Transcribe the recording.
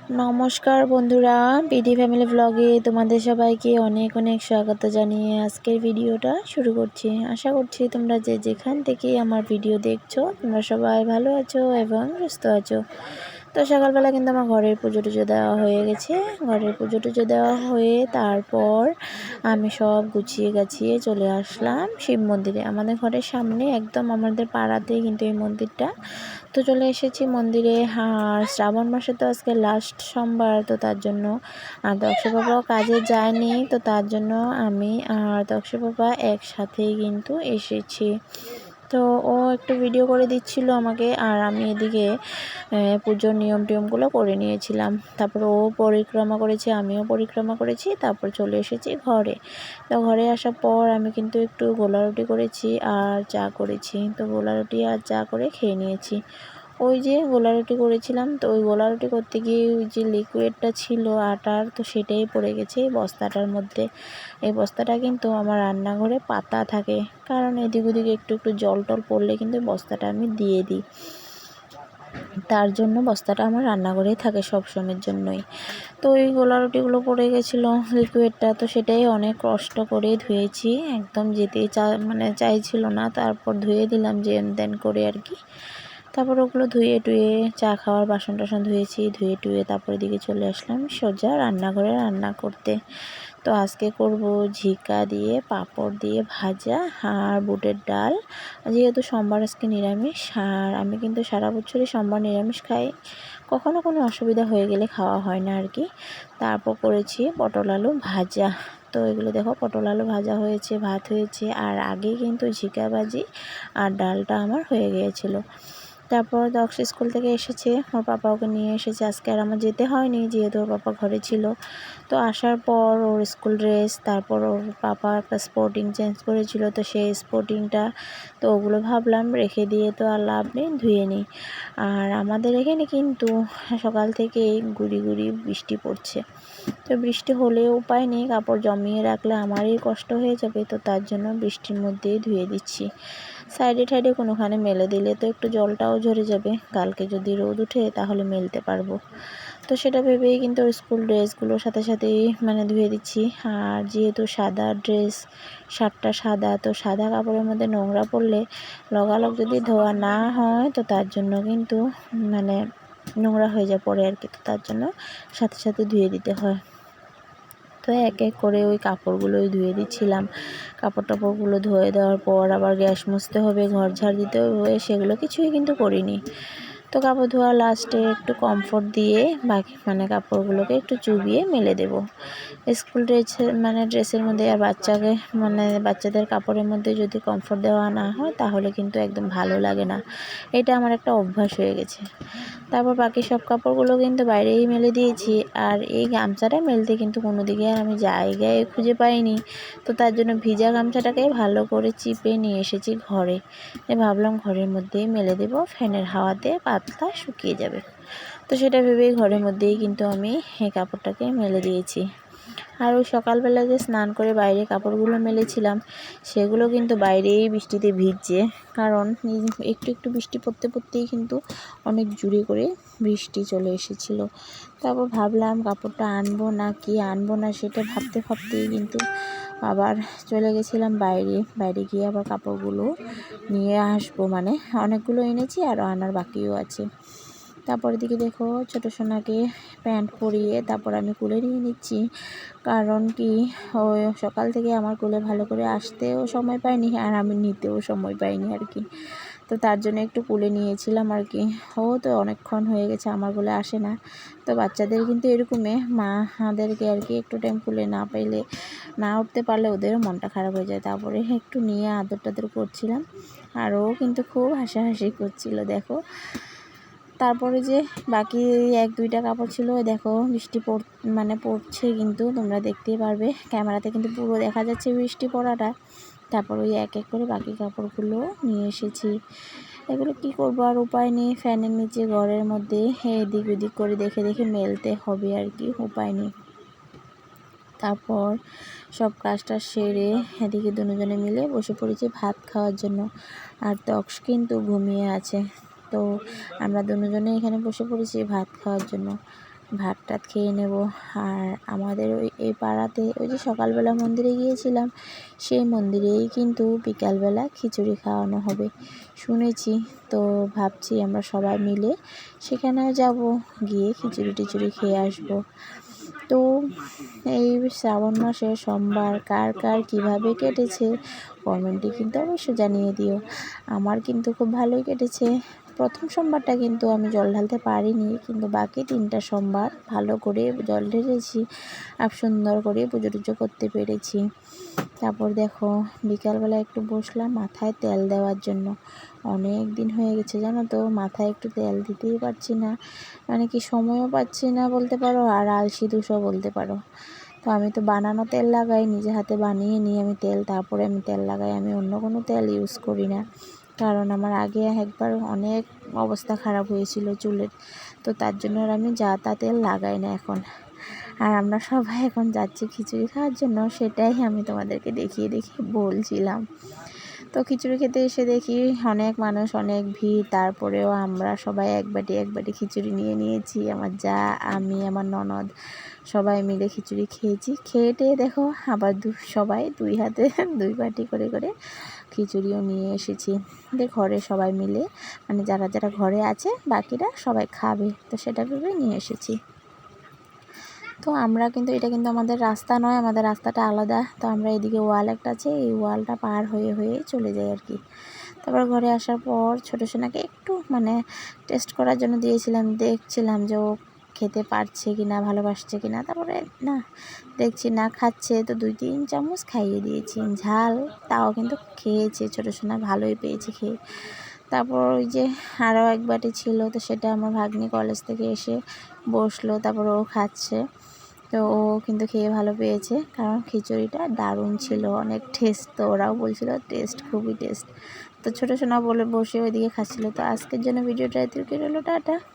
নমস্কার বন্ধুরা, BD family ব্লগে তোমাদের সবাইকে অনেক অনেক স্বাগত জানিয়ে আজকের ভিডিওটা শুরু করছি। আশা করছি তোমরা যে যেখান থেকে আমার ভিডিও দেখছো তোমরা সবাই ভালো আছো এবং সুস্থ আছো। তো সকালবেলা কিন্তু আমার ঘরের পুজো টুজো দেওয়া হয়ে গেছে। ঘরের পুজো টুজো দেওয়া হয়ে তারপর আমি সব গুছিয়ে গাছিয়ে চলে আসলাম শিব মন্দিরে। আমাদের ঘরের সামনে একদম আমাদের পাড়াতেই কিন্তু এই মন্দিরটা। তো চলে এসেছি মন্দিরে। আর শ্রাবণ মাসে তো আজকে লাস্ট সোমবার, তো তার জন্য আর দক্ষ বাবাও কাজে যায়নি, তো তার জন্য আমি আর দক্ষ বাবা একসাথেই কিন্তু এসেছি। তো ও একটু ভিডিও করে দিচ্ছিল আমাকে, আর আমি এদিকে পুজোর নিয়ম টিয়মগুলো করে নিয়েছিলাম। তারপর ও পরিক্রমা করেছে, আমিও পরিক্রমা করেছি, তারপর চলে এসেছি ঘরে। তো ঘরে আসার পর আমি কিন্তু একটু গোলা রুটি করেছি আর চা করেছি। তো গোলা রুটি আর চা করে খেয়ে নিয়েছি। ওই যে গোলা রুটি করেছিলাম, তো ওই গোলা রুটি করতে গিয়ে ওই যে লিকুইডটা ছিল আটার, তো সেটাই পড়ে গেছে এই বস্তাটার মধ্যে। এই বস্তাটা কিন্তু আমার রান্নাঘরে পাতা থাকে, কারণ এদিক ওদিকে একটু একটু জল টল পড়লে কিন্তু বস্তাটা আমি দিয়ে দিই। তার জন্য বস্তাটা আমার রান্নাঘরেই থাকে সব সময়ের জন্যই। তো ওই গোলা রুটিগুলো পড়ে গেছিলো লিকুইডটা, তো সেটাই অনেক কষ্ট করে ধুয়েছি। একদম যেতেই চাইছিল না, তারপর ধুয়ে দিলাম যে দেন করে আর কি। তারপর ওগুলো ধুয়ে টুয়ে চা খাওয়ার বাসন টাসন ধুয়েছি, ধুয়ে টুয়ে তারপর এদিকে চলে আসলাম সোজা রান্নাঘরে রান্না করতে। তো আজকে করব ঝিকা দিয়ে পাঁপড় দিয়ে ভাজা আর বুটের ডাল। যেহেতু সোমবার আজকে নিরামিষ, আর আমি কিন্তু সারা বছরই সোমবার নিরামিষ খাই, কখনো কোনো অসুবিধা হয়ে গেলে খাওয়া হয় না আর কি। তারপর করেছি পটল আলু ভাজা। তো এগুলো দেখো, পটল আলু ভাজা হয়েছে, ভাত হয়েছে, আর আগে কিন্তু ঝিকা ভাজি আর ডালটা আমার হয়ে গিয়েছিলো। তারপর দক্ষ স্কুল থেকে এসেছে, ওর পাপা ওকে নিয়ে এসেছে। আজকে আর আমার যেতে হয়নি, যেহেতু ওর পাপা ঘরে ছিল। তো আসার পর ওর স্কুল ড্রেস, তারপর ওর পাপা একটা স্পোর্টিং চেঞ্জ করেছিল, তো সেই স্পোর্টিংটা, তো ওগুলো ভাবলাম রেখে দিয়ে তো আর লাভ নেই, ধুয়ে নিই। আর আমাদের এখানে কিন্তু সকাল থেকেই গুড়ি গুড়ি বৃষ্টি পড়ছে। তো বৃষ্টি হলেও উপায় নেই, কাপড় জমিয়ে রাখলে আমারই কষ্ট হয়ে যাবে, তো তার জন্য বৃষ্টির মধ্যেই ধুয়ে দিচ্ছি। সাইডে টাইডে কোনোখানে মেলে দিলে তো একটু জলটাও ঝরে যাবে, কালকে যদি রোদ উঠে তাহলে মেলতে পারবো। তো সেটা ভেবেই কিন্তু স্কুল ড্রেসগুলোর সাথে সাথেই ধুয়ে দিচ্ছি। আর যেহেতু সাদা ড্রেস, শার্টটা সাদা, তো সাদা কাপড়ের মধ্যে নোংরা পড়লে লগালগ যদি ধোয়া না হয়, তো তার জন্য কিন্তু নোংরা হয়ে যায় পরে আর কি। তো তার জন্য সাথে সাথে ধুয়ে দিতে হয়। তো এক এক করে ওই কাপড়গুলোই ধুয়ে দিচ্ছিলাম। কাপড় টাপড়গুলো ধুয়ে দেওয়ার পর আবার গ্যাস মুছতে হবে, ঘর ঝাড় দিতে হবে, সেগুলো কিছুই কিন্তু করিনি। তো কাপড় ধোয়া লাস্টে একটু কমফোর্ট দিয়ে বাকি কাপড়গুলোকে একটু চুবিয়ে মেলে দেব। স্কুল ড্রেসের মধ্যে আর বাচ্চাদের কাপড়ের মধ্যে যদি কমফোর্ট দেওয়া না হয় তাহলে কিন্তু একদম ভালো লাগে না। এটা আমার একটা অভ্যাস হয়ে গেছে। তারপর বাকি সব কাপড়গুলো কিন্তু বাইরেই মেলে দিয়েছি। আর এই গামছাটা মেলতে কিন্তু কোনো দিকে আর আমি জায়গায় খুঁজে পাইনি, তো তার জন্য ভিজা গামছাটাকে ভালো করে চিপে নিয়ে এসেছি ঘরে। ভাবলাম ঘরের মধ্যেই মেলে দেবো, ফ্যানের হাওয়াতে পাতলা শুকিয়ে যাবে। তো সেটা ভেবেই ঘরের মধ্যেই কিন্তু আমি এই কাপড়টাকে মেলে দিয়েছি। আর ওই সকালবেলা যে স্নান করে বাইরে কাপড়গুলো মেলেছিলাম, সেগুলো কিন্তু বাইরেই বৃষ্টিতে ভিজছে, কারণ একটু একটু বৃষ্টি পড়তে পড়তেই কিন্তু অনেক জোরে করে বৃষ্টি চলে এসেছিল। তারপর ভাবলাম কাপড়টা আনবো না কি আনবো না, সেটা ভাবতে ভাবতেই কিন্তু আবার চলে গেছিলাম বাইরে গিয়ে আবার কাপড়গুলো নিয়ে আসবো। অনেকগুলো এনেছি, আরও আনার বাকিও আছে। তারপর দিকে দেখো ছোটো সোনাকে প্যান্ট পরিয়ে তারপর আমি কোলে নিয়ে নিচ্ছি, কারণ কি ওই সকাল থেকে আমার কোলে ভালো করে আসতেও সময় পাইনি, আর আমি নিতেও সময় পাইনি আর কি। তো তার জন্য একটু কোলে নিয়েছিলাম আর কি। ও তো অনেকক্ষণ হয়ে গেছে আমার কোলে আসে না। তো বাচ্চাদের কিন্তু এরকমই, মাদেরকে আর কি একটু টাইম কোলে না পাইলে, না উঠতে পারলে ওদেরও মনটা খারাপ হয়ে যায়। তারপরে একটু নিয়ে আদর টাদর করছিলাম, আর ও কিন্তু খুব হাসাহাসি করছিল দেখো। তারপরে যে বাকি এক দুইটা কাপড় ছিল, দেখো বৃষ্টি পড়ছে, কিন্তু তোমরা দেখতেই পারবে, ক্যামেরাতে কিন্তু পুরো দেখা যাচ্ছে বৃষ্টি পড়াটা। তারপর ওই এক এক করে বাকি কাপড়গুলো নিয়ে এসেছি। এগুলো কি করবো, আর উপায় নেই, ফ্যানের নিচে ঘরের মধ্যে এদিক ওদিক করে দেখে দেখে মেলতে হবে আর কি, উপায় নেই। তারপর সব কাজটা সেরে এদিকে দুজনে মিলে বসে পড়েছি ভাত খাওয়ার জন্য। আর দক্ষ কিন্তু ঘুমিয়ে আছে। তো আমরা দুজনে এখানে বসে পড়েছি ভাত খাওয়ার জন্য। ভাত টাত খেয়ে নেব। আর আমাদের এই পাড়াতে ওই যে সকালবেলা মন্দিরে গিয়েছিলাম, সেই মন্দিরেই কিন্তু বিকালবেলা খিচুড়ি খাওয়ানো হবে শুনেছি। তো ভাবছি আমরা সবাই মিলে সেখানেও যাব, গিয়ে খিচুড়ি টিচুড়ি খেয়ে আসব। তো এই শ্রাবণ মাসের সোমবার কার কার কীভাবে কেটেছে কমেন্টে কিন্তু অবশ্যই জানিয়ে দিও। আমার কিন্তু খুব ভালোই কেটেছে। প্রথম সোমবারটা কিন্তু আমি জল ঢালতে পারিনি, কিন্তু বাকি 3টা সোমবার ভালো করে জল ঢেলেছি আর সুন্দর করে পুজো টুজো করতে পেরেছি। তারপর দেখো বিকালবেলা একটু বসলাম মাথায় তেল দেওয়ার জন্য। অনেক দিন হয়ে গেছে জানো তো, মাথায় একটু তেল দিতেই পারছি না, মানে কি সময়ও পাচ্ছি না বলতে পারো, আর আলসি দুষও বলতে পারো। তো আমি তো বানানো তেল লাগাই, নিজে হাতে বানিয়ে নিই আমি তেল, তারপরে আমি তেল লাগাই। আমি অন্য কোনো তেল ইউজ করি না, কারণ আমার আগে একবার অনেক অবস্থা খারাপ হয়েছিল চুলের। তো তার জন্য আর আমি যা তা তেল লাগাই না এখন। আর আমরা সবাই এখন যাচ্ছি খিচুড়ি খাওয়ার জন্য, সেটাই আমি তোমাদেরকে দেখিয়ে বলছিলাম। তো খিচুড়ি খেতে এসে দেখি অনেক মানুষ, অনেক ভিড়। তারপরেও আমরা সবাই এক বাটি খিচুড়ি নিয়ে নিয়েছি। আমার যা, আমি, আমার ননদ সবাই মিলে খিচুড়ি খেয়েছি। খেয়ে টেয়ে দেখো আবার সবাই 2 হাতে 2 বাটি করে খিচুড়িও নিয়ে এসেছি। ঘরে সবাই মিলে, মানে যারা যারা ঘরে আছে বাকিরা সবাই খাবে, তো সেটা ভেবে নিয়ে এসেছি। তো আমরা কিন্তু এটা কিন্তু আমাদের রাস্তা নয়, আমাদের রাস্তাটা আলাদা। তো আমরা এদিকে ওয়াল একটা আছে, এই ওয়ালটা পার হয়ে চলে যাই আর কি। তারপর ঘরে আসার পর ছোটো সোনাকে একটু মানে টেস্ট করার জন্য দিয়েছিলাম, দেখছিলাম যে ও খেতে পারছে কি না, ভালোবাসছে কি না। তারপরে না, দেখছি না খাচ্ছে, তো 2-3 চামচ খাইয়ে দিয়েছি ঝাল, তাও কিন্তু খেয়েছে ছোটো সোনা, ভালোই পেয়েছে খেয়ে। তারপর ওই যে আরও এক বাটি ছিল, তো সেটা আমার ভাগ্নি কলেজ থেকে এসে বসলো, তারপর ও খাচ্ছে। তো ও কিন্তু খেয়ে ভালো পেয়েছে, কারণ খিচুড়িটা দারুণ ছিল, অনেক টেস্ট। তো ওরাও বলছিল টেস্ট, খুবই টেস্ট। তো ছোটো সোনা বলে বসে ওইদিকে খাচ্ছিলো। তো আজকের জন্য ভিডিওটা এত কি রইলো, টাটা।